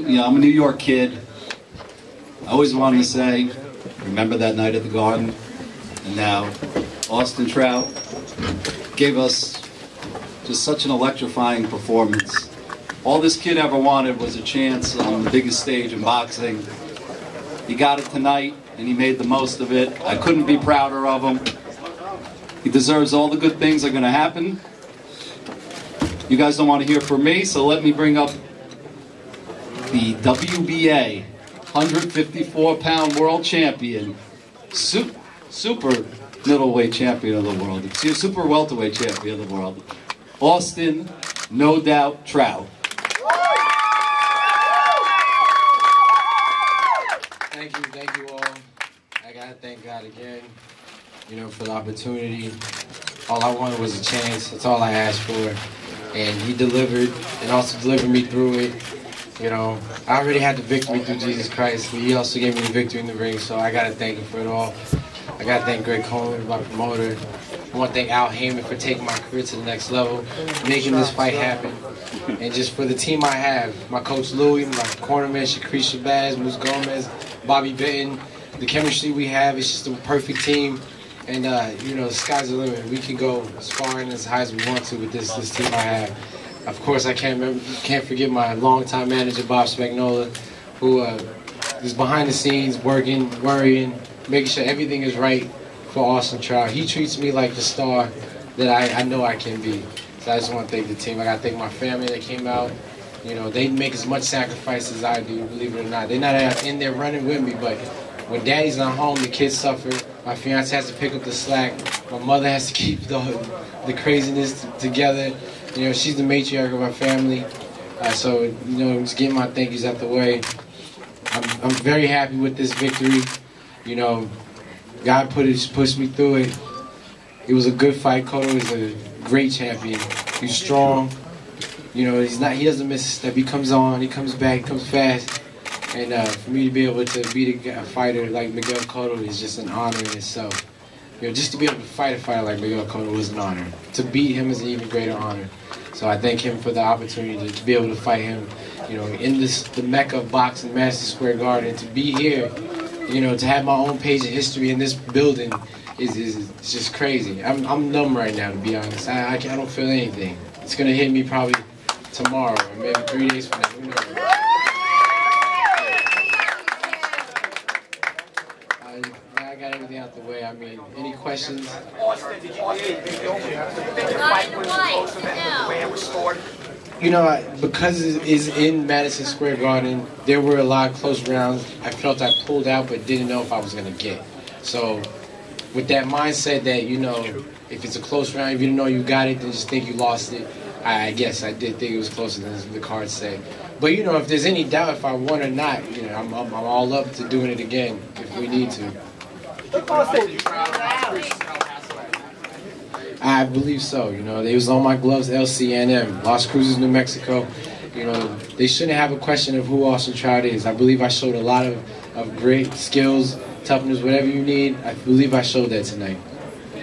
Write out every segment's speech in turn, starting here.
I'm a New York kid. I always wanted to say, remember that night at the Garden? And now, Austin Trout gave us just such an electrifying performance. All this kid ever wanted was a chance on the biggest stage in boxing. He got it tonight, and he made the most of it. I couldn't be prouder of him. He deserves all the good things that are going to happen. You guys don't want to hear from me, so let me bring up the WBA 154-pound world champion, super middleweight champion of the world, super welterweight champion of the world, Austin, no doubt, Trout. Thank you all. I gotta thank God again, for the opportunity. All I wanted was a chance. That's all I asked for. And he delivered, and also delivered me through it. I already had the victory through Jesus Christ, but he also gave me the victory in the ring, so I gotta thank him for it all. I gotta thank Greg Coleman, my promoter. I want to thank Al Heyman for taking my career to the next level, making this fight happen. And just for the team I have, my coach Louie, my cornerman Shakri Shabazz, Moose Gomez, Bobby Benton, the chemistry we have is just a perfect team. And, the sky's the limit. We can go as far and as high as we want to with this team I have. Of course, I can't forget my longtime manager, Bob Spagnola, who is behind the scenes, working, worrying, making sure everything is right for Austin Trout. He treats me like the star that I know I can be. So I just want to thank the team. I got to thank my family that came out. They make as much sacrifice as I do, believe it or not. They're not in there running with me, but when daddy's not home, the kids suffer. My fiance has to pick up the slack. My mother has to keep the craziness together. She's the matriarch of our family. So, just getting my thank yous out the way. I'm very happy with this victory. God pushed me through it. It was a good fight. Cotto is a great champion. He's strong. He doesn't miss a step. He comes on, he comes back, he comes fast. And for me to be able to beat a fighter like Miguel Cotto is just an honor in itself. Just to be able to fight a fighter like Miguel Cotto was an honor. To beat him is an even greater honor. So I thank him for the opportunity to be able to fight him, in the Mecca of boxing, Madison Square Garden. To be here, to have my own page of history in this building is just crazy. I'm numb right now, to be honest. I don't feel anything. It's gonna hit me probably tomorrow or maybe 3 days from now. Who knows? I got everything out the way. Any questions? Austin, did you think the fight was supposed to the way it was scored? Because it's in Madison Square Garden, there were a lot of close rounds. I felt I pulled out, but didn't know if I was going to get. So, with that mindset that, if it's a close round, if you didn't know you got it, then just think you lost it. I guess I did think it was closer than the cards say. But, if there's any doubt if I won or not, I'm all up to doing it again if we need to. I believe so. They was on my gloves, LCNM, Las Cruces, New Mexico. They shouldn't have a question of who Austin Trout is. I believe I showed a lot of great skills, toughness, whatever you need. I believe I showed that tonight.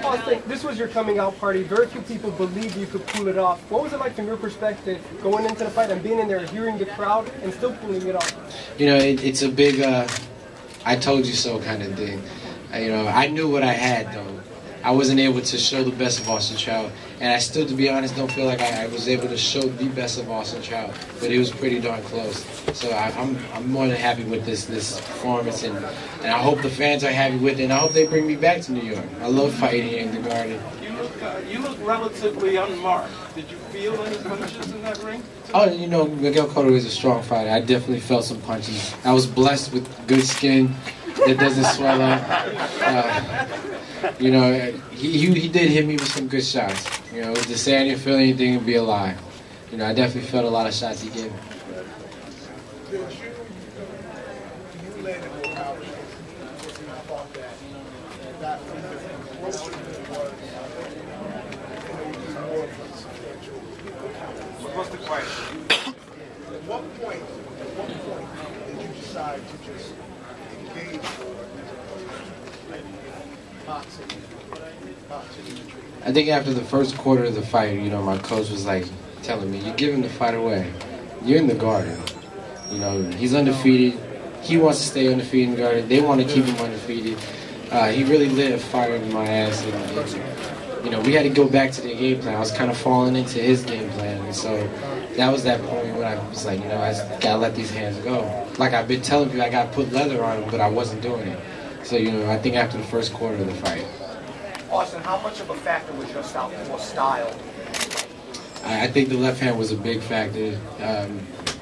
Austin, this was your coming out party. Very few people believed you could pull it off. What was it like from your perspective, going into the fight and being in there, hearing the crowd, and still pulling it off? It's a big, I told you so kind of thing. I knew what I had, though. I wasn't able to show the best of Austin Trout, and I still, to be honest, don't feel like I was able to show the best of Austin Trout, but it was pretty darn close. So I'm more than happy with this performance, and I hope the fans are happy with it, and I hope they bring me back to New York. I love fighting here in the Garden. You look relatively unmarked. Did you feel any punches in that ring? Oh, Miguel Cotto is a strong fighter. I definitely felt some punches. I was blessed with good skin that doesn't swell up. He did hit me with some good shots. To say I didn't feel anything would be a lie. I definitely felt a lot of shots he gave me. What's the question? At what point did you decide to just engage boxing? I think after the first quarter of the fight, my coach was like telling me, "You're giving the fight away. You're in the Garden. You know, he's undefeated. He wants to stay undefeated in the Garden. They want to keep him undefeated. He really lit a fire in my ass. And, you know, we had to go back to the game plan. I was kind of falling into his game plan. And so that was that point when I was like, you know, I just got to let these hands go. Like I've been telling people, I got to put leather on them, but I wasn't doing it. So, you know, I think after the first quarter of the fight. Austin, how much of a factor was your style? I think the left hand was a big factor.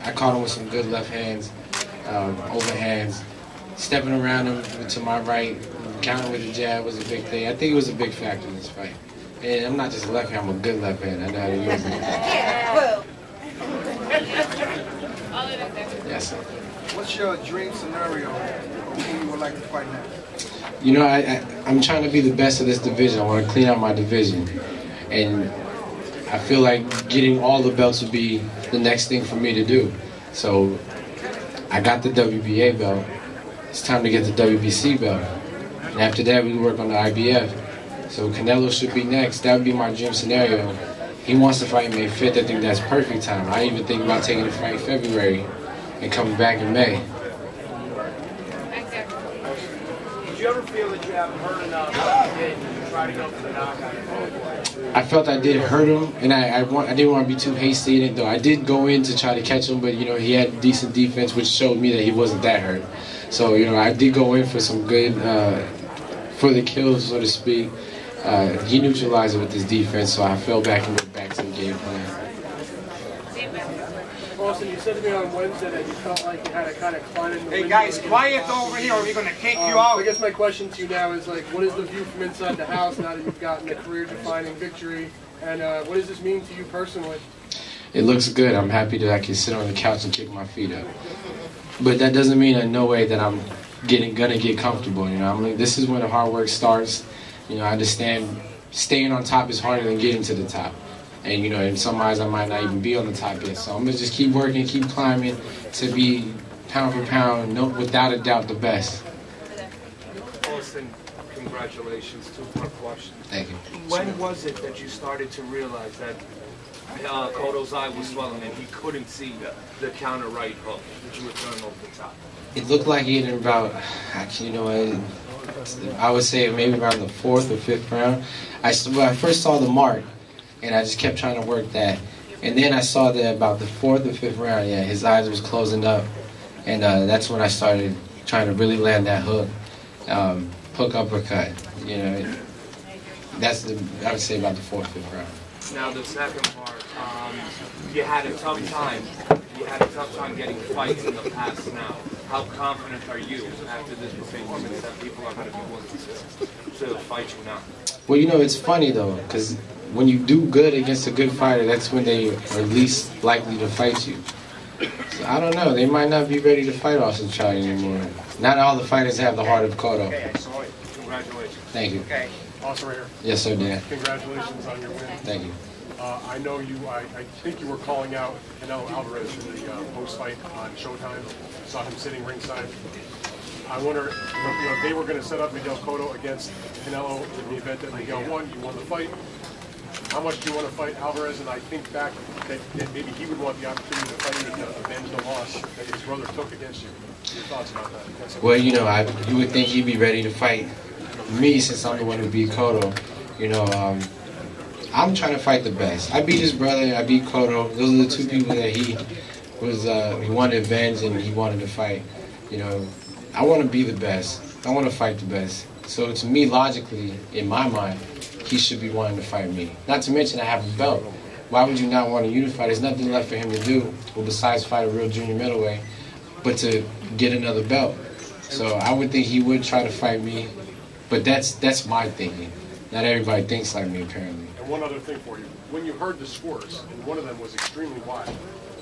I caught him with some good left hands, overhands. Stepping around him to my right, counting with the jab was a big thing. I think it was a big factor in this fight. And I'm not just a left hand, I'm a good left hand. I know how to use it. Yes, sir. What's your dream scenario of who you would like to fight next? You know, I'm trying to be the best of this division. I want to clean out my division. And I feel like getting all the belts would be the next thing for me to do. So I got the WBA belt. It's time to get the WBC belt. And after that, we work on the IBF. So Canelo should be next. That would be my dream scenario. He wants to fight May 5th. I think that's perfect time. I even think about taking the fight in February and coming back in May. Did you ever feel that you haven't hurt enough to try to go for the knockout? I felt I did hurt him, and I didn't want to be too hasty in it, though. I did go in to try to catch him, but, you know, he had decent defense, which showed me that he wasn't that hurt. So, you know, I did go in for some good, for the kills, so to speak. He neutralized it with his defense, so I fell back and went back to the game plan. Austin, you said to me on Wednesday that you felt like you had to kind of climb in the Hey guys, quiet over here or we're going to kick you out. I guess my question to you now is, like, what is the view from inside the house now that you've gotten a career-defining victory? And what does this mean to you personally? It looks good. I'm happy that I can sit on the couch and kick my feet up. But that doesn't mean in no way that I'm gonna get comfortable. You know, this is when the hard work starts. You know, I understand staying on top is harder than getting to the top. And, you know, in some eyes I might not even be on the top yet. So I'm gonna just keep working, keep climbing to be pound for pound, without a doubt, the best. Austin, congratulations. 2-point question. Thank you. When was it that you started to realize that Cotto's eye was swelling and he couldn't see the counter right hook that you were throwing over the top? It looked like he had about, actually, you know, I would say maybe around the 4th or 5th round. When I first saw the mark, and I just kept trying to work that. And then I saw that about the 4th or 5th round, yeah, his eyes was closing up. And that's when I started trying to really land that hook, hook uppercut. You know, that's I would say about the 4th, 5th round. Now the second part, you had a tough time. You had a tough time getting fights in the past now. How confident are you after this performance that people are going to be willing to fight you now? Well, you know, it's funny, though, because when you do good against a good fighter, that's when they are least likely to fight you. So I don't know. They might not be ready to fight Austin Trout anymore. Not all the fighters have the heart of Cotto. Congratulations. Thank you. Okay. Austin, right here. Yes, sir, Dan. Congratulations on your win. Thank you. I know you, I think you were calling out Canelo Alvarez in the post-fight on Showdown. Saw him sitting ringside. I wonder, you know, they were going to set up Miguel Cotto against Canelo in the event that Miguel won. You won the fight. How much do you want to fight Alvarez? And I think back that maybe he would want the opportunity to fight you to avenge the loss that his brother took against you. Your thoughts about that? Well, you know, you would think he'd be ready to fight me since I'm the one who beat Cotto. You know, I'm trying to fight the best. I beat his brother, I beat Cotto. Those are the two people that he wanted to avenge and he wanted to fight. You know, I want to be the best. I want to fight the best. So to me, logically, in my mind, he should be wanting to fight me. Not to mention I have a belt. Why would you not want to unify? There's nothing left for him to do, well, besides fight a real junior middleweight, but to get another belt. So I would think he would try to fight me, but that's my thinking. Not everybody thinks like me, apparently. And one other thing for you. When you heard the scores, and one of them was extremely wide,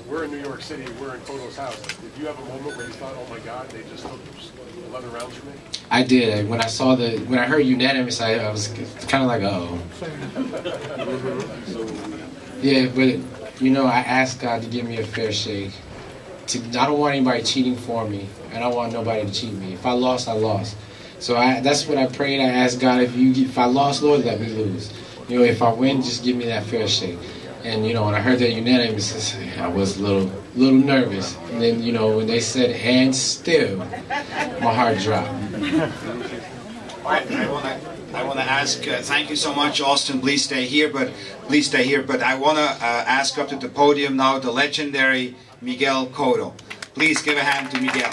we're in New York City, we're in Cotto's house. Did you have a moment where you thought, oh my God, they just took 11 rounds from me? I did. When I heard unanimous, I was kind of like, uh-oh. Yeah, but, you know, I asked God to give me a fair shake. I don't want anybody cheating for me, and I don't want nobody to cheat me. If I lost, I lost. So that's what I prayed. I asked God, if I lost, Lord, let me lose. You know, if I win, just give me that fair shake. And, you know, when I heard that unanimous, I was a little a little nervous. And then, you know, when they said hands still, my heart dropped. All right, I want to ask, thank you so much, Austin. Please stay here, but I want to ask up to the podium now the legendary Miguel Cotto. Please give a hand to Miguel.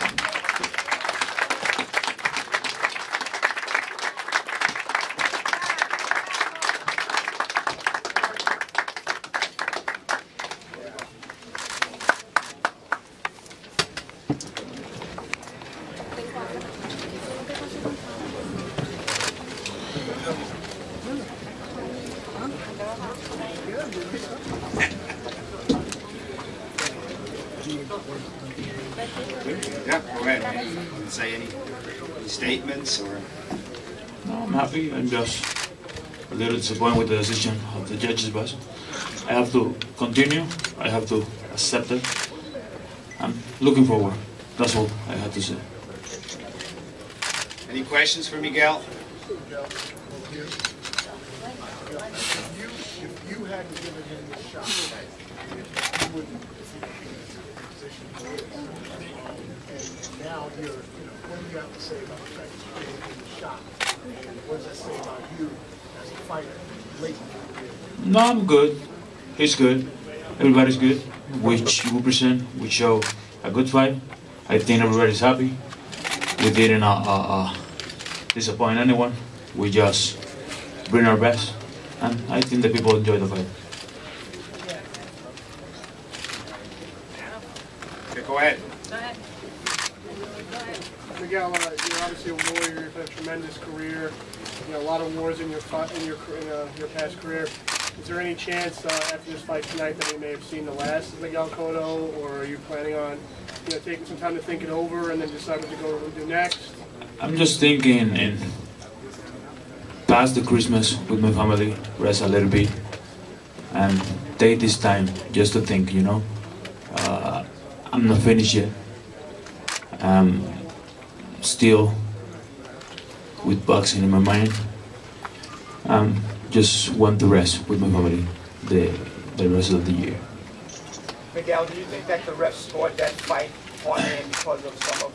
Yeah, go ahead. Say any statements or? No, I'm happy. I'm just a little disappointed with the decision of the judges, but I have to continue. I have to accept it. I'm looking forward. That's all I had to say. Any questions for Miguel? If you hadn't given him the shot, you wouldn't be in the position you're in. And now what do you have to say about the fact that you gave him the shot? And what does that say about you as a fighter late in your career? No, I'm good. He's good. Everybody's good. We present. We show a good fight. I think everybody's happy. We didn't disappoint anyone. We just bring our best, and I think the people enjoy the fight. Okay, go ahead. Miguel, you're obviously a warrior. You've had a tremendous career. You know, a lot of wars in your past career. Is there any chance after this fight tonight that we may have seen the last of Miguel Cotto, or are you planning on, you know, taking some time to think it over and then decide what to go and do next? I'm just thinking and pass the Christmas with my family, rest a little bit, and take this time just to think. You know, I'm not finished yet. Still with boxing in my mind. Just want to rest with my family the rest of the year. Miguel, do you think that the refs scored that fight on him because of some of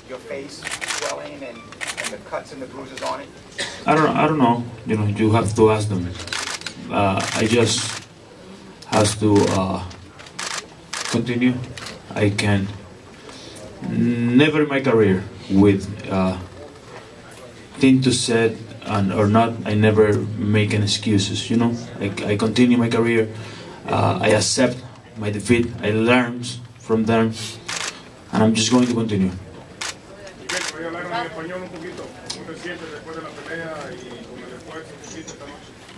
your face swelling and the cuts and the bruises on it? I don't know. You know, you have to ask them. I just have to continue. I can never in my career with thing to said or not. I never make any excuses. You know, I continue my career. I accept my defeat. I learn from them, and I'm just going to continue.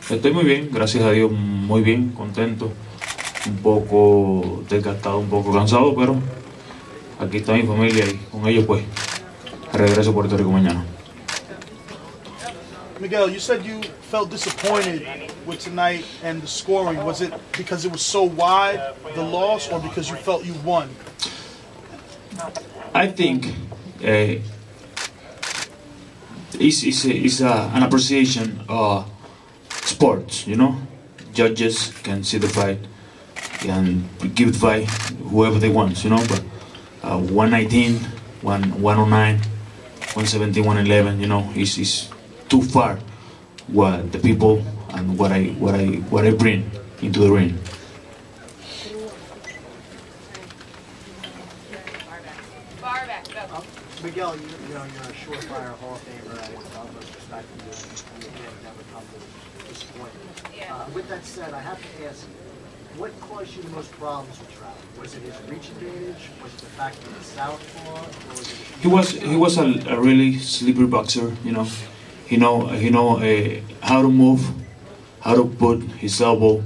Estoy muy bien, gracias a Dios, muy bien, contento, un poco desgastado, un poco cansado, pero aquí está mi familia y con ellos pues regreso a Puerto Rico mañana. Miguel, you said you felt disappointed with tonight and the scoring. Was it because it was so wide, the loss, or because you felt you won? I think it's an appreciation of sports, you know. Judges can see the fight and give the fight whoever they want, you know. But 119, 109, 117, 111, you know, is too far what the people and what I bring into the ring. Miguel, you're a surefire Hall of Famer. I have much respect for you, and you can never come to this point. With that said, I have to ask, what caused you the most problems with Trout? Was it his reach advantage? Was it the fact that he's southpaw? Or was it He was a really slippery boxer, you know. He know how to move, how to put his elbow,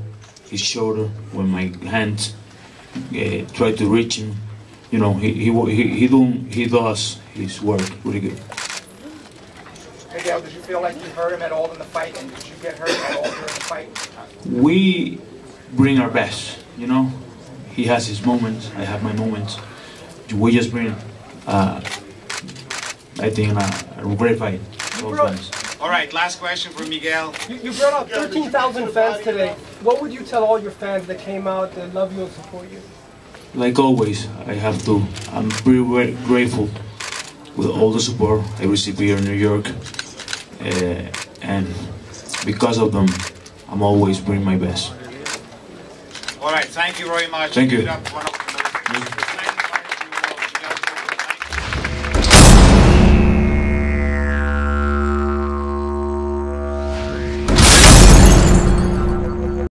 his shoulder when my hands try to reach him. You know, he does his work really good. Miguel, did you feel like you hurt him at all in the fight, and did you get hurt at all during the fight? We bring our best, you know. He has his moments, I have my moments. We just bring, I think, a great fight. All right, last question for Miguel. You brought up 13,000 fans today. What would you tell all your fans that came out to love you and support you? like always, I'm very grateful with all the support I received here in New York, and because of them, I'm always bringing my best. All right, thank you very much. Thank you.